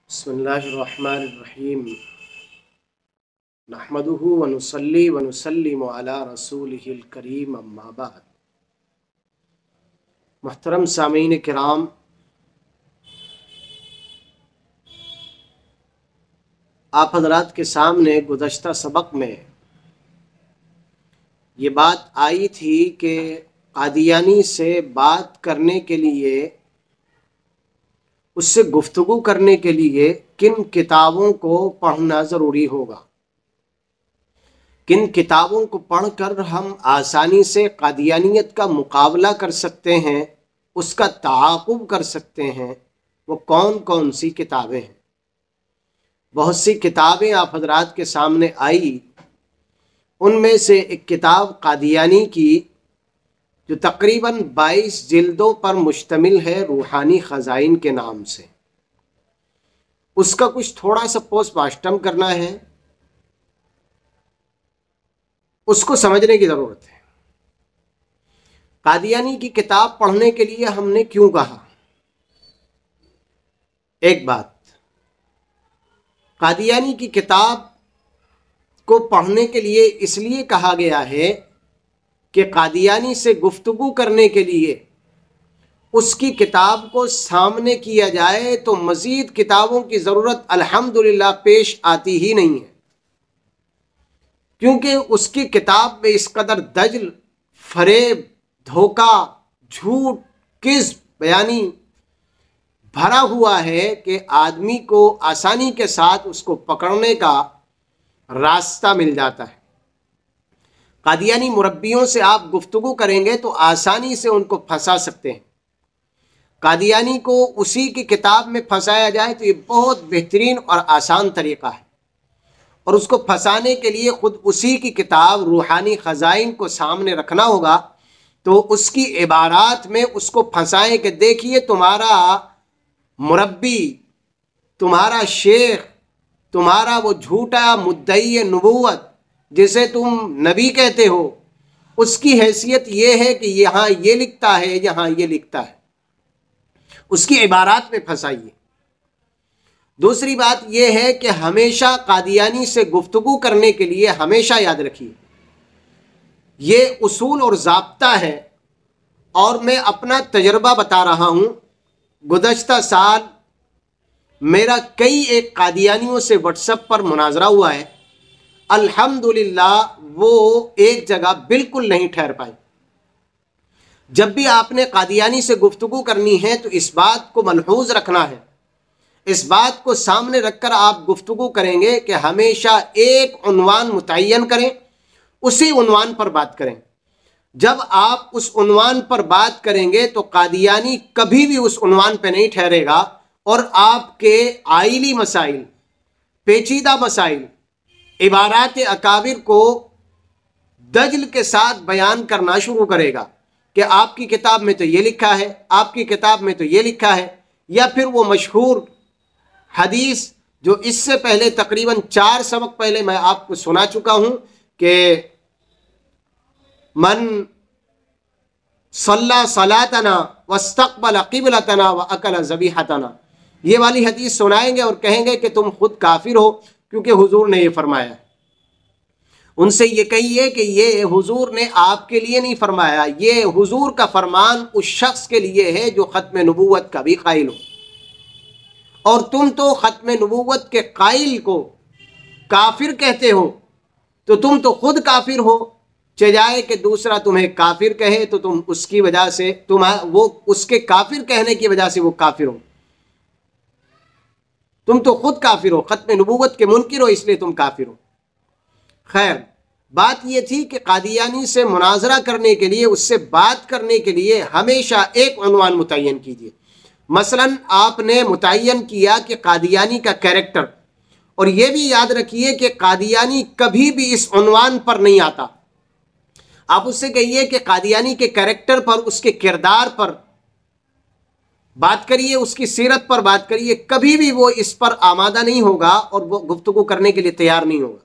بسم اللہ الرحمن الرحیم نحمدہ ونصلی ونسلم علی رسولہ الکریم اما بعد۔ محترم سامعین کرام، آپ حضرات کے سامنے گزشتہ سبق میں یہ بات آئی تھی کہ قادیانی سے بات کرنے کے لیے، اس سے گفتگو کرنے کے لیے کن کتابوں کو پڑھنا ضروری ہوگا، کن کتابوں کو پڑھ کر ہم آسانی سے قادیانیت کا مقابلہ کر سکتے ہیں، اس کا تعاقب کر سکتے ہیں۔ وہ کون کون سی کتابیں ہیں؟ بہت سی کتابیں آپ حضرات کے سامنے آئی، ان میں سے ایک کتاب قادیانی کی جو تقریباً 22 جلدوں پر مشتمل ہے، روحانی خزائن کے نام سے۔ اس کا کچھ تھوڑا سا پوسٹ مارٹم کرنا ہے، اس کو سمجھنے کی ضرورت ہے۔ قادیانی کی کتاب پڑھنے کے لیے ہم نے کیوں کہا؟ ایک بات، قادیانی کی کتاب کو پڑھنے کے لیے اس لیے کہا گیا ہے کہ قادیانی سے گفتگو کرنے کے لیے اس کی کتاب کو سامنے کیا جائے تو مزید کتابوں کی ضرورت الحمدللہ پیش آتی ہی نہیں ہے، کیونکہ اس کی کتاب میں اس قدر دجل، فریب، دھوکہ، جھوٹ، کذب بیانی بھرا ہوا ہے کہ آدمی کو آسانی کے ساتھ اس کو پکڑنے کا راستہ مل جاتا ہے۔ قادیانی مربیوں سے آپ گفتگو کریں گے تو آسانی سے ان کو پھنسا سکتے ہیں۔ قادیانی کو اسی کی کتاب میں پھنسایا جائے تو یہ بہت بہترین اور آسان طریقہ ہے، اور اس کو پھنسانے کے لیے خود اسی کی کتاب روحانی خزائن کو سامنے رکھنا ہوگا، تو اس کی عبارات میں اس کو پھنسائیں کہ دیکھیے تمہارا مربی، تمہارا شیخ، تمہارا وہ جھوٹا مدعی نبوت جسے تم نبی کہتے ہو، اس کی حیثیت یہ ہے کہ یہاں یہ لکھتا ہے، یہاں یہ لکھتا ہے، اس کی عبارات میں پھنسائیے۔ دوسری بات یہ ہے کہ ہمیشہ قادیانی سے گفتگو کرنے کے لیے ہمیشہ یاد رکھیے، یہ اصول اور ضابطہ ہے، اور میں اپنا تجربہ بتا رہا ہوں۔ گزشتہ سال میرا کئی ایک قادیانیوں سے واٹس ایپ پر مناظرہ ہوا ہے، الحمدللہ وہ ایک جگہ بالکل نہیں ٹھہر پائے۔ جب بھی آپ نے قادیانی سے گفتگو کرنی ہے تو اس بات کو ملحوظ رکھنا ہے، اس بات کو سامنے رکھ کر آپ گفتگو کریں گے کہ ہمیشہ ایک عنوان متعین کریں، اسی عنوان پر بات کریں۔ جب آپ اس عنوان پر بات کریں گے تو قادیانی کبھی بھی اس عنوان پہ نہیں ٹھہرے گا، اور آپ کے آئلی مسائل، پیچیدہ مسائل، عبارات اکابر کو دجل کے ساتھ بیان کرنا شروع کرے گا کہ آپ کی کتاب میں تو یہ لکھا ہے، آپ کی کتاب میں تو یہ لکھا ہے، یا پھر وہ مشہور حدیث جو اس سے پہلے تقریباً 4 سبق پہلے میں آپ کو سنا چکا ہوں کہ من صلی صلاتنا واستقبل قبلتنا واکل ذبیحتنا، یہ والی حدیث سنائیں گے اور کہیں گے کہ تم خود کافر ہو، کیونکہ حضور نے یہ فرمایا ہے۔ ان سے یہ کہیے کہ یہ حضور نے آپ کے لیے نہیں فرمایا، یہ حضور کا فرمان اس شخص کے لیے ہے جو ختم نبوت کا بھی قائل ہو، اور تم تو ختم نبوت کے قائل کو کافر کہتے ہو، تو تم تو خود کافر ہو، چاہے کہ دوسرا تمہیں کافر کہے تو تم اس کی وجہ سے وہ اس کے کافر کہنے کی وجہ سے وہ کافر ہو، تم تو خود کافر ہو، ختم نبوت کے منکر ہو، اس لیے تم کافر ہو۔ خیر، بات یہ تھی کہ قادیانی سے مناظرہ کرنے کے لیے، اس سے بات کرنے کے لیے ہمیشہ ایک عنوان متعین کیجیے۔ مثلا آپ نے متعین کیا کہ قادیانی کا کیریکٹر، اور یہ بھی یاد رکھیے کہ قادیانی کبھی بھی اس عنوان پر نہیں آتا۔ آپ اس سے کہیے کہ قادیانی کے کیریکٹر پر، اس کے کردار پر بات کریے، اس کی سیرت پر بات کریے، کبھی بھی وہ اس پر آمادہ نہیں ہوگا اور وہ گفتگو کرنے کے لیے تیار نہیں ہوگا۔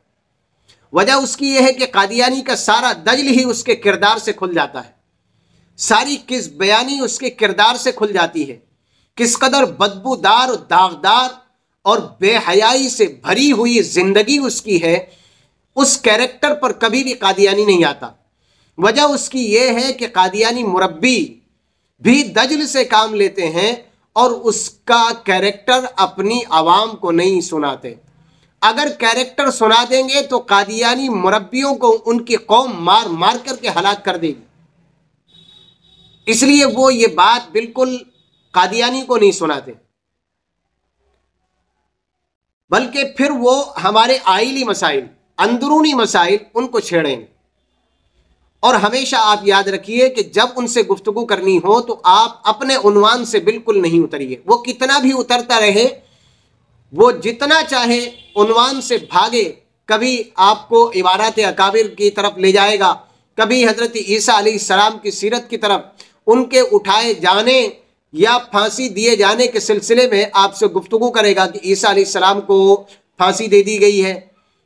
وجہ اس کی یہ ہے کہ قادیانی کا سارا دجل ہی اس کے کردار سے کھل جاتا ہے، ساری کذب بیانی اس کے کردار سے کھل جاتی ہے، کس قدر بدبودار، داغدار اور بے حیائی سے بھری ہوئی زندگی اس کی ہے، اس کیریکٹر پر کبھی بھی قادیانی نہیں آتا۔ وجہ اس کی یہ ہے کہ قادیانی مربی بھی دجل سے کام لیتے ہیں اور اس کا کیریکٹر اپنی عوام کو نہیں سناتے۔ اگر کیریکٹر سنا دیں گے تو قادیانی مربیوں کو ان کی قوم مار مار کر کے ہلاک کر دے گی، اس لیے وہ یہ بات بالکل قادیانی کو نہیں سناتے، بلکہ پھر وہ ہمارے آئلی مسائل، اندرونی مسائل ان کو چھیڑیں گے۔ اور ہمیشہ آپ یاد رکھیے کہ جب ان سے گفتگو کرنی ہو تو آپ اپنے عنوان سے بالکل نہیں اتریے، وہ کتنا بھی اترتا رہے، وہ جتنا چاہے عنوان سے بھاگے، کبھی آپ کو عبارات اکابر کی طرف لے جائے گا، کبھی حضرت عیسیٰ علیہ السلام کی سیرت کی طرف، ان کے اٹھائے جانے یا پھانسی دیے جانے کے سلسلے میں آپ سے گفتگو کرے گا کہ عیسیٰ علیہ السلام کو پھانسی دے دی گئی ہے،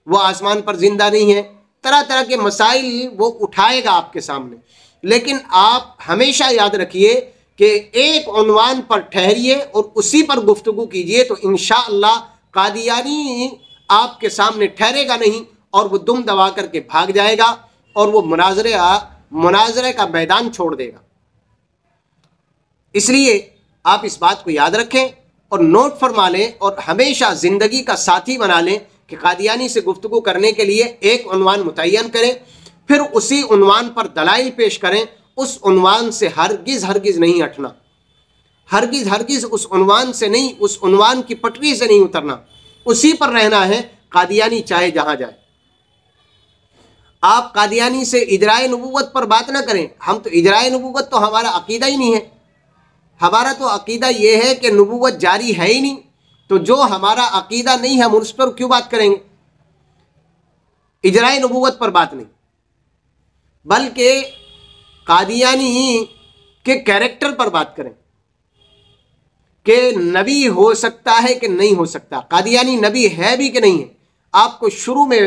وہ آسمان پر زندہ نہیں ہے، طرح طرح کے مسائل وہ اٹھائے گا آپ کے سامنے۔ لیکن آپ ہمیشہ یاد رکھیے کہ ایک عنوان پر ٹھہریے اور اسی پر گفتگو کیجئے تو انشاءاللہ قادیانی آپ کے سامنے ٹھہرے گا نہیں، اور وہ دم دبا کر کے بھاگ جائے گا اور وہ مناظرے کا میدان چھوڑ دے گا۔ اس لیے آپ اس بات کو یاد رکھیں اور نوٹ فرما لیں اور ہمیشہ زندگی کا ساتھی بنا لیں کہ قادیانی سے گفتگو کرنے کے لیے ایک عنوان متعین کریں، پھر اسی عنوان پر دلائل پیش کریں، اس عنوان سے ہرگز ہرگز نہیں ہٹنا، ہرگز ہرگز اس عنوان سے نہیں، اس عنوان کی پٹری سے نہیں اترنا، اسی پر رہنا ہے، قادیانی چاہے جہاں جائے۔ آپ قادیانی سے اجرائے نبوت پر بات نہ کریں، ہم تو اجرائے نبوت تو ہمارا عقیدہ ہی نہیں ہے، ہمارا تو عقیدہ یہ ہے کہ نبوت جاری ہے ہی نہیں، تو جو ہمارا عقیدہ نہیں ہے ہم اس پر کیوں بات کریں گے؟ اجرائے نبوت پر بات نہیں، بلکہ قادیانی کے کیریکٹر پر بات کریں کہ نبی ہو سکتا ہے کہ نہیں ہو سکتا، قادیانی نبی ہے بھی کہ نہیں ہے۔ آپ کو شروع میں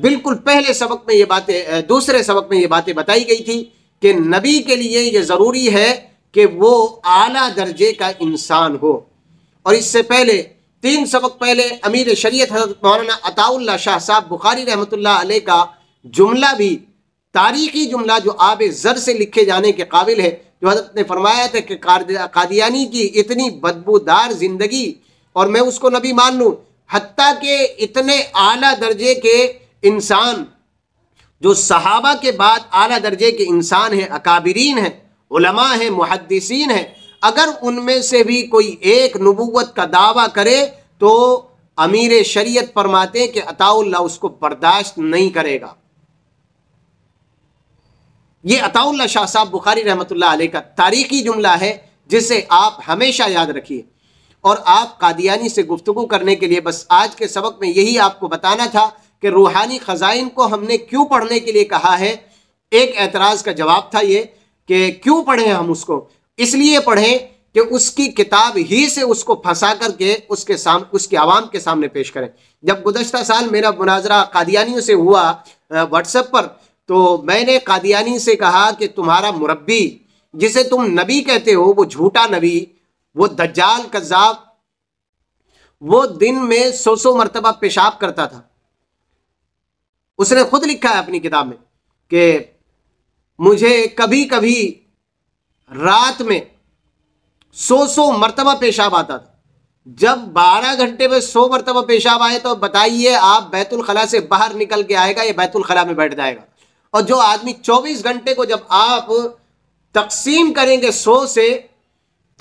بالکل پہلے سبق میں یہ باتیں، دوسرے سبق میں یہ باتیں بتائی گئی تھی کہ نبی کے لیے یہ ضروری ہے کہ وہ اعلیٰ درجے کا انسان ہو، اور اس سے پہلے 3 سبق پہلے امیر شریعت حضرت مولانا عطا اللہ شاہ صاحب بخاری رحمۃ اللہ علیہ کا جملہ بھی تاریخی جملہ جو آب زر سے لکھے جانے کے قابل ہے، جو حضرت نے فرمایا تھا کہ قادیانی کی اتنی بدبودار زندگی اور میں اس کو نبی مان لوں، حتیٰ کہ اتنے اعلیٰ درجے کے انسان جو صحابہ کے بعد اعلیٰ درجے کے انسان ہیں، اکابرین ہیں، علماء ہیں، محدثین ہیں، اگر ان میں سے بھی کوئی ایک نبوت کا دعویٰ کرے تو امیر شریعت فرماتے ہیں کہ عطا اللہ اس کو برداشت نہیں کرے گا۔ یہ عطا اللہ شاہ صاحب بخاری رحمۃ اللہ علیہ کا تاریخی جملہ ہے جسے آپ ہمیشہ یاد رکھیے۔ اور آپ قادیانی سے گفتگو کرنے کے لیے بس آج کے سبق میں یہی آپ کو بتانا تھا کہ روحانی خزائن کو ہم نے کیوں پڑھنے کے لیے کہا ہے۔ ایک اعتراض کا جواب تھا یہ کہ کیوں پڑھیں ہم اس کو، اس لیے پڑھیں کہ اس کی کتاب ہی سے اس کو پھنسا کر کے اس کے عوام کے سامنے پیش کریں۔ جب گزشتہ سال میرا مناظرہ قادیانیوں سے ہوا واٹس ایپ پر، تو میں نے قادیانی سے کہا کہ تمہارا مربی جسے تم نبی کہتے ہو، وہ جھوٹا نبی، وہ دجال کذاب، وہ دن میں 100 مرتبہ پیشاب کرتا تھا۔ اس نے خود لکھا ہے اپنی کتاب میں کہ مجھے کبھی کبھی رات میں 100 مرتبہ پیشاب آتا تھا۔ جب 12 گھنٹے میں 100 مرتبہ پیشاب آئے تو بتائیے آپ بیت الخلاء سے باہر نکل کے آئے گا یا بیت الخلاء میں بیٹھ جائے گا؟ اور جو آدمی 24 گھنٹے کو جب آپ تقسیم کریں گے 100 سے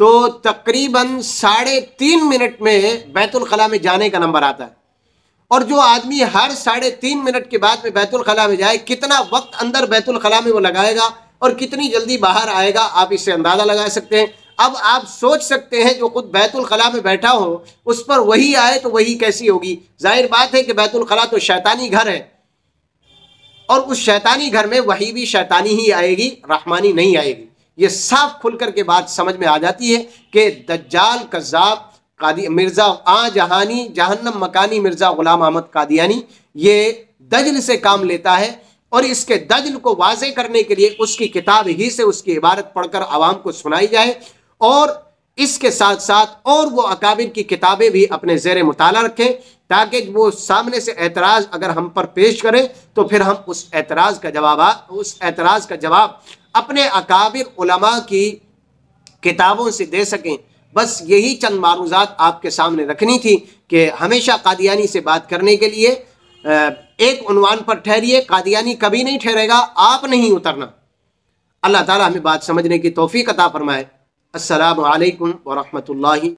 تو تقریباً 3.5 منٹ میں بیت الخلاء میں جانے کا نمبر آتا ہے، اور جو آدمی ہر 3.5 منٹ کے بعد میں بیت الخلاء میں جائے، کتنا وقت اندر بیت الخلاء میں وہ لگائے گا اور کتنی جلدی باہر آئے گا، آپ اس سے اندازہ لگا سکتے ہیں۔ اب آپ سوچ سکتے ہیں جو خود بیت الخلاء میں بیٹھا ہو اس پر وہی آئے تو وہی کیسی ہوگی؟ ظاہر بات ہے کہ بیت الخلاء تو شیطانی گھر ہے، اور اس شیطانی گھر میں وہی بھی شیطانی ہی آئے گی، رحمانی نہیں آئے گی۔ یہ صاف کھل کر کے بات سمجھ میں آ جاتی ہے کہ دجال کذاب مرزا جہانی جہنم مکانی مرزا غلام احمد قادیانی یہ دجل سے کام لیتا ہے، اور اس کے دجل کو واضح کرنے کے لیے اس کی کتاب ہی سے اس کی عبارت پڑھ کر عوام کو سنائی جائے، اور اس کے ساتھ ساتھ اور وہ اکابر کی کتابیں بھی اپنے زیر مطالعہ رکھیں، تاکہ وہ سامنے سے اعتراض اگر ہم پر پیش کریں تو پھر ہم اس اعتراض کا جواب اپنے اکابر علماء کی کتابوں سے دے سکیں۔ بس یہی چند معروضات آپ کے سامنے رکھنی تھی کہ ہمیشہ قادیانی سے بات کرنے کے لیے ایک عنوان پر ٹھہریے، قادیانی کبھی نہیں ٹھہرے گا، آپ نہیں اترنا۔ اللہ تعالیٰ ہمیں بات سمجھنے کی توفیق عطا فرمائے۔ السلام علیکم ورحمۃ اللہ